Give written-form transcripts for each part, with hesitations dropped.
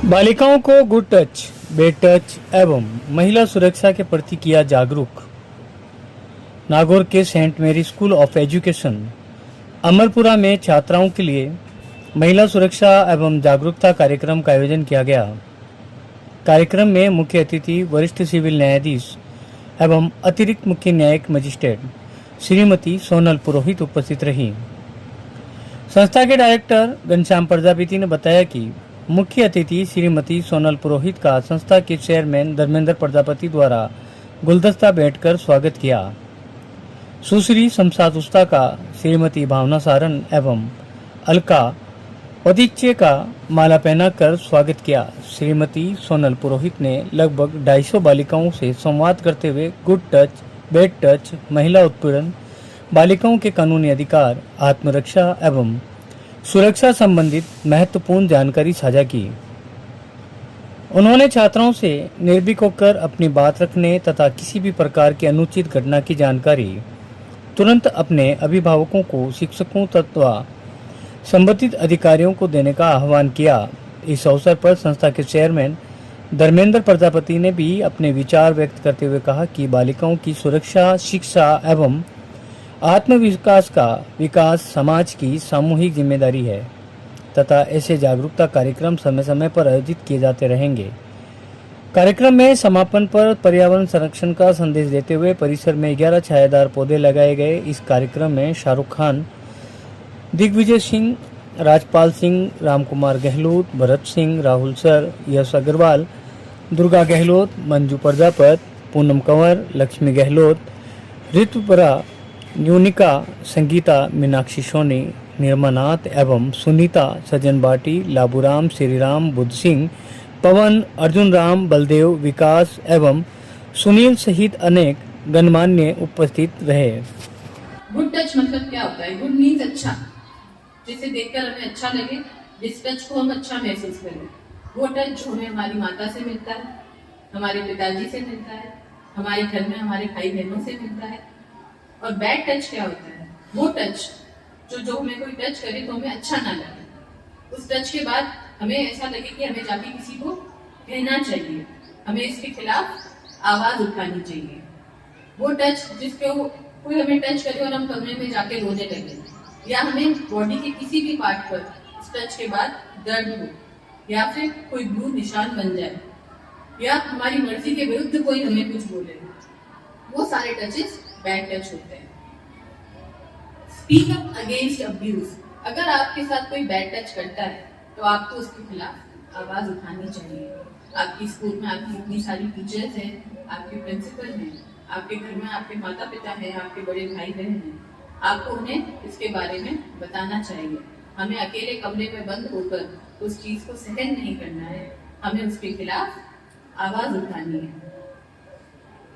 बालिकाओं को good touch, bed touch एवं महिला सुरक्षा के प्रति किया जागरूक। नागौर के सेंट मेरी स्कूल ऑफ एजुकेशन अमरपुरा में छात्राओं के लिए महिला सुरक्षा एवं जागरूकता कार्यक्रम का आयोजन किया गया। कार्यक्रम में मुख्य अतिथि वरिष्ठ सिविल न्यायाधीश एवं अतिरिक्त मुख्य न्यायिक मजिस्ट्रेट श्रीमती सोनल पुरोहित उपस्थित रही। संस्था के डायरेक्टर घनश्याम प्रजापति ने बताया कि मुख्य अतिथि श्रीमती सोनल पुरोहित का संस्था के चेयरमैन धर्मेंद्र प्रजापति द्वारा गुलदस्ता भेंटकर स्वागत किया। सुश्री शमशाद उस्ता का श्रीमती भावना सारन एवं अलका पदिच्चे का माला पहनाकर स्वागत किया। श्रीमती सोनल पुरोहित ने लगभग 250 बालिकाओं से संवाद करते हुए गुड टच, बेड टच, महिला उत्पीड़न, बालिकाओं के कानूनी अधिकार, आत्मरक्षा एवं सुरक्षा संबंधित महत्वपूर्ण जानकारी साझा की। उन्होंने छात्राओं से निर्भीक होकर अपनी बात रखने तथा किसी भी प्रकार की अनुचित घटना की जानकारी तुरंत अपने अभिभावकों को, शिक्षकों तथा संबंधित अधिकारियों को देने का आह्वान किया। इस अवसर पर संस्था के चेयरमैन धर्मेंद्र प्रजापति ने भी अपने विचार व्यक्त करते हुए कहा कि बालिकाओं की सुरक्षा, शिक्षा एवं आत्मविकास का विकास समाज की सामूहिक जिम्मेदारी है तथा ऐसे जागरूकता कार्यक्रम समय समय पर आयोजित किए जाते रहेंगे। कार्यक्रम में समापन पर पर्यावरण संरक्षण का संदेश देते हुए परिसर में 11 छायादार पौधे लगाए गए। इस कार्यक्रम में शाहरुख खान, दिग्विजय सिंह, राजपाल सिंह, रामकुमार गहलोत, भरत सिंह, राहुल सर, यश अग्रवाल, दुर्गा गहलोत, मंजू प्रजापत, पूनम कंवर, लक्ष्मी गहलोत, ऋतुपरा, यूनिका, संगीता, मीनाक्षी सोनी, निर्मनाथ एवं सुनीता, सज्जन बाटी, लाबूराम, श्रीराम, बुद्ध सिंह, पवन, अर्जुन राम, बलदेव, विकास एवं सुनील सहित अनेक गणमान्य उपस्थित रहे। गुड टच मतलब क्या होता है? गुड मीन्स अच्छा, जिसे देखकर हमें अच्छा लगे, जिस टच को हम अच्छा महसूस करें। वो टच हमें हमारी माता से मिलता है, हमारे पिताजी से मिलता है, हमारे घर में हमारे भाई बहनों से मिलता है। और बैड टच क्या होता है? वो टच जो हमें कोई टच करे तो हमें अच्छा ना लगे। उस टच के बाद हमें ऐसा लगे कि हमें जाके किसी को कहना चाहिए, हमें इसके खिलाफ आवाज उठानी चाहिए। वो टच जिसके कोई हमें टच करे और हम कमरे में जाके रोने लगे, या हमें बॉडी के किसी भी पार्ट पर इस टच के बाद दर्द हो, या फिर कोई ब्लू निशान बन जाए, या हमारी मर्जी के विरुद्ध कोई हमें कुछ बोले, वो सारे टचेस बैड टच होते हैं। Speak up against abuse. अगर आपके साथ कोई बैड टच करता है तो आपको उसके खिलाफ आवाज उठानी चाहिए। आपकी स्कूल में आपकी इतनी सारी टीचर्स हैं, आपके प्रिंसिपल हैं, आपके घर में आपके माता पिता हैं, आपके बड़े भाई बहन हैं, आपको उन्हें इसके बारे में बताना चाहिए। हमें अकेले कमरे में बंद होकर उस चीज को सहन नहीं करना है, हमें उसके खिलाफ आवाज उठानी है।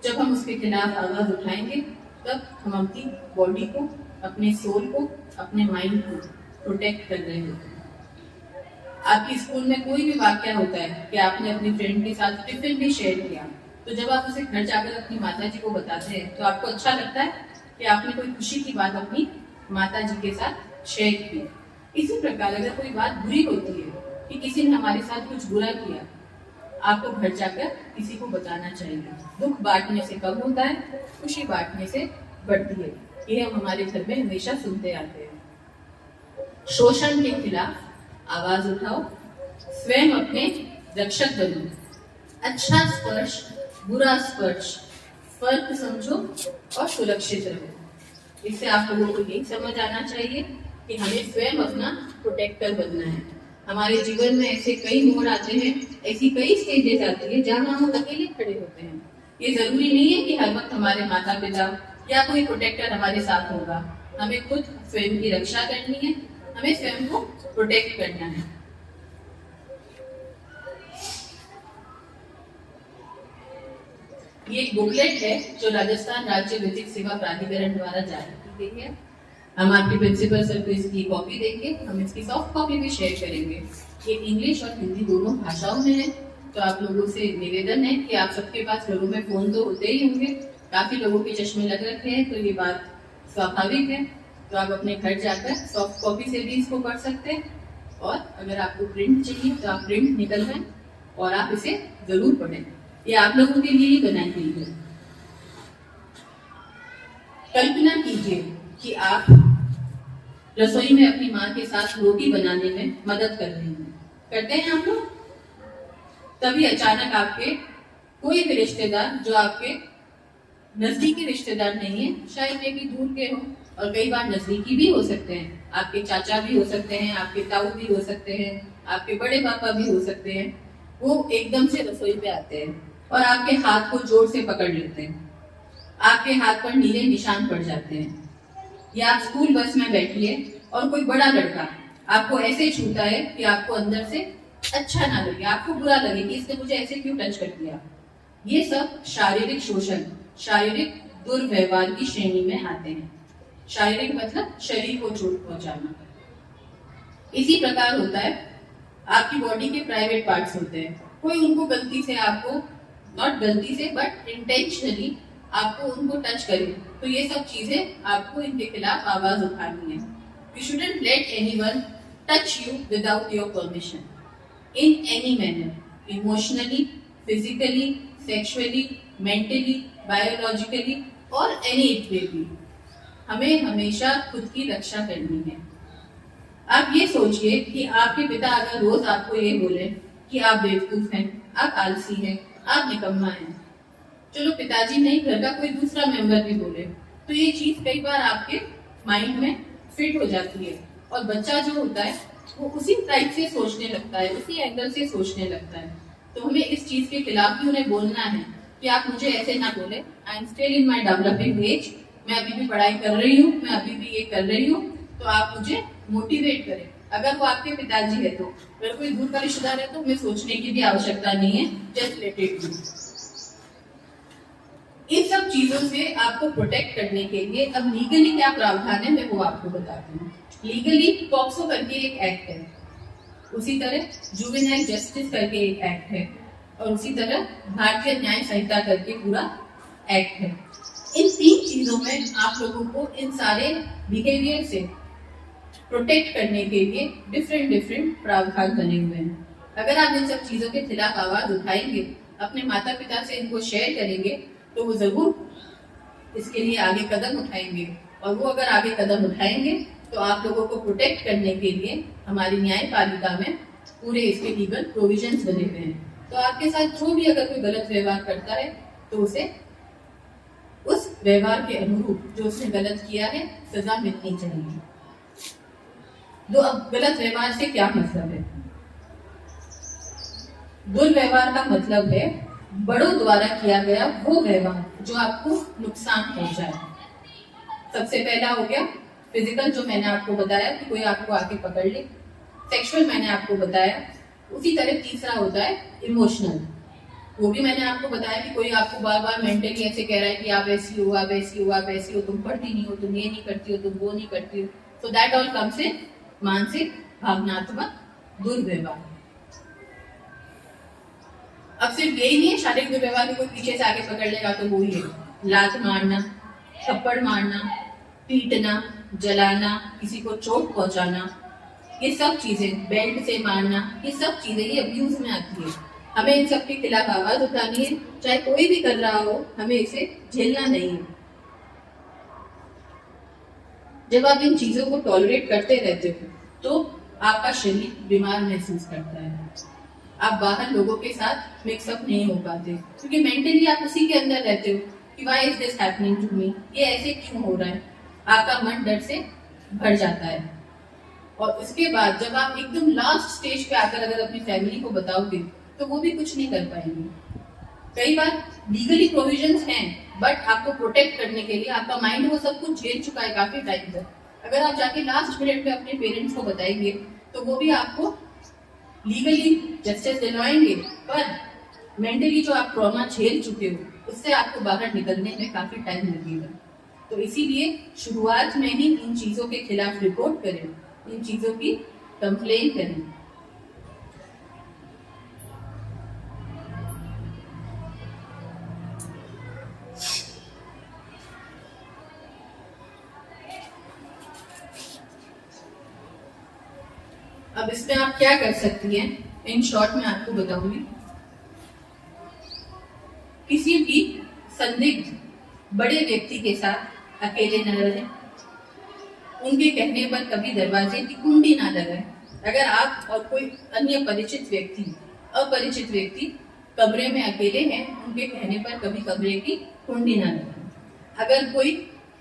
जब हम उसके खिलाफ आवाज उठाएंगे तब हम अपनी बॉडी को, अपने सोल को, अपने माइंड को प्रोटेक्ट कर रहे होते हैं। आपकी स्कूल में कोई भी वाक्य होता है कि आपने अपनी फ्रेंड के साथ टिफिन भी शेयर किया, तो जब आप उसे घर जाकर अपनी माता जी को बताते हैं तो आपको अच्छा लगता है कि आपने कोई खुशी की बात अपनी माता जी के साथ शेयर की। इसी प्रकार अगर कोई बात बुरी होती है कि किसी ने हमारे साथ कुछ बुरा किया, आपको घर जाकर किसी को बताना चाहिए। दुख बांटने से कम होता है, खुशी बांटने से बढ़ती है। ये हम हमारे घर में हमेशा सुनते आते हैं। शोषण के खिलाफ आवाज उठाओ, स्वयं अपने रक्षक बनो। अच्छा स्पर्श, बुरा स्पर्श, फर्क समझो और सुरक्षित रहो। इससे आप लोगों को यही समझ आना चाहिए कि हमें स्वयं अपना प्रोटेक्टर बनना है। हमारे जीवन में ऐसे कई मोड़ आते हैं, ऐसी कई स्टेजेस आती है जहाँ हम अकेले खड़े होते हैं। ये जरूरी नहीं है कि हर वक्त हमारे माता पिता या कोई प्रोटेक्टर हमारे साथ होगा। हमें खुद स्वयं की रक्षा करनी है, हमें स्वयं को प्रोटेक्ट करना है। ये एक बुकलेट है जो राजस्थान राज्य विधिक सेवा प्राधिकरण द्वारा जारी की गई है। हम आपके प्रिंसिपल सर को इसकी कॉपी देंगे, हम इसकी सॉफ्ट कॉपी भी शेयर करेंगे। ये इंग्लिश और हिंदी दोनों भाषाओं में है। तो आप लोगों से निवेदन है कि आप सबके पास घरों में फोन तो होते ही होंगे, काफी लोगों के चश्मे लग रखे हैं, तो ये बात स्वाभाविक है। तो आप अपने घर जाकर सॉफ्ट कॉपी से भी इसको पढ़ सकते हैं, और अगर आपको प्रिंट चाहिए तो आप प्रिंट निकलवाएं, और आप इसे जरूर पढ़ें। ये आप लोगों के लिए ही बनाई गई है। कल्पना कीजिए कि आप रसोई में अपनी माँ के साथ रोटी बनाने में मदद कर रहे हैं। करते हैं आप लोग? तभी अचानक आपके कोई भी रिश्तेदार जो आपके नजदीकी रिश्तेदार नहीं है, शायद वे भी दूर के हो और कई बार नजदीकी भी हो सकते हैं। आपके चाचा भी हो सकते हैं, आपके ताऊ भी हो सकते हैं, आपके बड़े पापा भी हो सकते हैं। वो एकदम से रसोई पे आते हैं और आपके हाथ को जोर से पकड़ लेते हैं। आपके हाथ पर नीले निशान पड़ जाते हैं। या आप स्कूल बस में बैठिए और कोई बड़ा लड़का आपको ऐसे छूता है कि आपको अंदर से अच्छा ना लगे, आपको बुरा लगे कि इसने मुझे ऐसे क्यों टच कर दिया। ये सब शारीरिक शोषण, शारीरिक दुर्व्यवहार की श्रेणी में आते हैं। शारीरिक मतलब शरीर को चोट पहुंचाना। इसी प्रकार होता है आपकी बॉडी के प्राइवेट पार्ट्स होते हैं, कोई उनको गलती से आपको, नॉट गलती से बट इंटेंशनली आपको उनको टच करे, तो ये सब चीजें आपको इनके खिलाफ आवाज उठानी है। You shouldn't let anyone touch you without your permission in any manner, emotionally, physically, sexually, mentally, biologically और एनी इट वे बी। हमें हमेशा खुद की रक्षा करनी है। आप ये सोचिए कि आपके पिता अगर रोज आपको ये बोले कि आप बेवकूफ हैं, आप आलसी हैं, आप निकम्मा हैं, चलो पिताजी नहीं, घर का कोई दूसरा मेंबर भी बोले, तो ये चीज कई बार आपके माइंड में फिट हो जाती है और बच्चा जो होता है वो उसी टाइप से सोचने लगता है, उसी एंगल से सोचने लगता है। तो हमें इस चीज के खिलाफ भी उन्हें बोलना है कि आप मुझे ऐसे ना बोले, I am still in my developing age, मैं अभी भी पढ़ाई कर रही हूँ, मैं अभी भी ये कर रही हूँ, तो आप मुझे मोटिवेट करें। अगर वो आपके पिताजी है तो, अगर कोई दूर का रिश्तेदार है तो हमें सोचने की भी आवश्यकता नहीं है, जस्ट लेट इट बी। इन सब चीजों से आपको प्रोटेक्ट करने के लिए अब लीगली क्या प्रावधान है मैं वो आपको बताती हूँ। लीगली पॉक्सो करके एक एक्ट है, उसी तरह जुवेनाइल जस्टिस करके एक एक्ट है और उसी तरह भारतीय न्याय संहिता करके पूरा एक्ट है। इन तीन चीजों में आप लोगों को इन सारे बिहेवियर से प्रोटेक्ट करने के लिए डिफरेंट डिफरेंट प्रावधान बने हुए हैं। अगर आप इन सब चीजों के खिलाफ आवाज उठाएंगे, अपने माता पिता से इनको शेयर करेंगे, तो वो जरूर इसके लिए आगे कदम उठाएंगे और वो अगर आगे कदम उठाएंगे तो आप लोगों को प्रोटेक्ट करने के लिए हमारी न्यायपालिका में पूरे इसके लीगल प्रोविजंस बने हुए हैं। तो आपके साथ जो भी अगर कोई गलत व्यवहार करता है तो उसे उस व्यवहार के अनुरूप जो उसने गलत किया है सजा मिलनी चाहिए। तो अब गलत व्यवहार से क्या मतलब है? दुर्व्यवहार का मतलब है बड़ों द्वारा किया गया वो व्यवहार जो आपको नुकसान पहुंचाए। सबसे पहला हो गया फिजिकल, जो मैंने आपको बताया कि कोई आपको आके पकड़ ले। सेक्सुअल मैंने आपको बताया। उसी तरह तीसरा होता है इमोशनल, वो भी मैंने आपको बताया कि कोई आपको बार बार मेंटली ऐसे कह रहा है कि आप ऐसी हो, आप ऐसी हो, आप ऐसी हो, तुम पढ़ती नहीं हो, तुम ये नहीं करती हो, तुम वो नहीं करती हो। So that all comes in मानसिक भावनात्मक दुर्व्यवहार। अब सिर्फ यही नहीं है शारीरिक दुर्व्यवहार में कोई पीछे से आगे पकड़ लेगा तो वो ही है लात मारना, थप्पड़ मारना, पीटना, जलाना, किसी को चोट पहुंचाना, ये सब चीजें, बेल्ट से मारना, ये सब चीजें ये अब्यूज में आती है। हमें इन सब के खिलाफ आवाज उठानी है, चाहे कोई भी कर रहा हो, हमें इसे झेलना नहीं है। जब आप इन चीजों को टॉलरेट करते रहते हो तो आपका शरीर बीमार महसूस करता है, आप बाहर लोगों के साथ मिक्सअप नहीं हो पाते क्योंकि मेंटली आप उसी के अंदर रहते हो कि why is this happening to me, ये ऐसे क्यों हो रहा है। आपका मन डर से भर जाता है और उसके बाद जब आप एकदम लास्ट स्टेज पे आकर अगर अपनी फैमिली को बताओगे तो वो भी कुछ नहीं कर पाएंगे। कई बार लीगली प्रोविजंस हैं बट आपको प्रोटेक्ट करने के लिए आपका माइंड वो सब कुछ झेल चुका है काफी टाइम तक। अगर आप जाके लास्ट मिनट पे अपने पेरेंट्स को बताएंगे तो वो भी आपको लीगली जस्टिस दिलवाएंगे, पर मेंटली जो आप ट्रॉमा झेल चुके हो उससे आपको बाहर निकलने में काफी टाइम लगेगा। तो इसीलिए शुरुआत में ही इन चीजों के खिलाफ रिपोर्ट करें, इन चीजों की कंप्लेन करें। अब इसमें आप क्या कर सकती हैं, इन शॉर्ट में आपको बताऊंगी। संदिग्ध बड़े व्यक्ति के साथ अकेले न रहें। उनके कहने पर कभी दरवाजे की कुंडी ना लगाएं। अगर आप और कोई अन्य अपरिचित व्यक्ति कमरे में अकेले हैं, उनके कहने पर कभी कमरे की कुंडी ना लगाएं। अगर कोई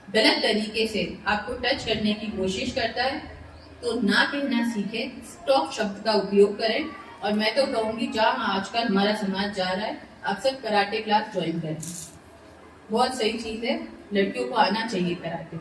गलत तरीके से आपको टच करने की कोशिश करता है तो ना कहना सीखें, स्टॉप शब्द का उपयोग करें। और मैं तो कहूँगी जहाँ आजकल हमारा समाज जा रहा है, आप सब कराटे क्लास ज्वाइन करें। बहुत सही चीज़ है, लड़कियों को आना चाहिए कराटे।